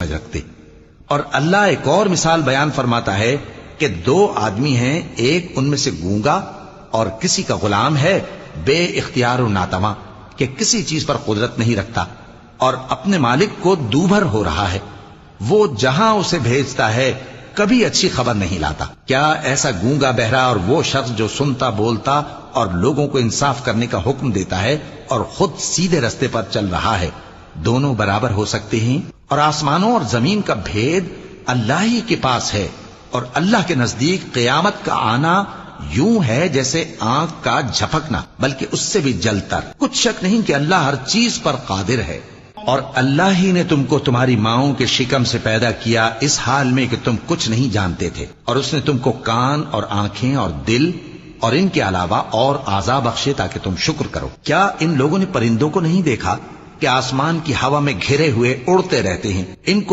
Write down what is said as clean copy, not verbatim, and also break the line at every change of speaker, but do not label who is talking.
سمجھ رکھتے. اور اللہ ایک اور مثال بیان فرماتا ہے کہ دو آدمی ہیں، ایک ان میں سے گونگا اور کسی کا غلام ہے بے اختیار و ناتواں کہ کسی چیز پر قدرت نہیں رکھتا اور اپنے مالک کو دوبھر ہو رہا ہے. وہ جہاں اسے بھیجتا ہے کبھی اچھی خبر نہیں لاتا. کیا ایسا گونگا بہرا اور وہ شخص جو سنتا بولتا اور لوگوں کو انصاف کرنے کا حکم دیتا ہے اور خود سیدھے رستے پر چل رہا ہے، دونوں برابر ہو سکتے ہیں؟ اور آسمانوں اور زمین کا بھید اللہ ہی کے پاس ہے، اور اللہ کے نزدیک قیامت کا آنا یوں ہے جیسے آنکھ کا جھپکنا، بلکہ اس سے بھی جلتر. کچھ شک نہیں کہ اللہ ہر چیز پر قادر ہے. اور اللہ ہی نے تم کو تمہاری ماؤں کے شکم سے پیدا کیا اس حال میں کہ تم کچھ نہیں جانتے تھے، اور اس نے تم کو کان اور آنکھیں اور دل اور ان کے علاوہ اور اعضاء بخشے تاکہ تم شکر کرو. کیا ان لوگوں نے پرندوں کو نہیں دیکھا کہ آسمان کی ہوا میں گھرے ہوئے اڑتے رہتے ہیں؟ ان کو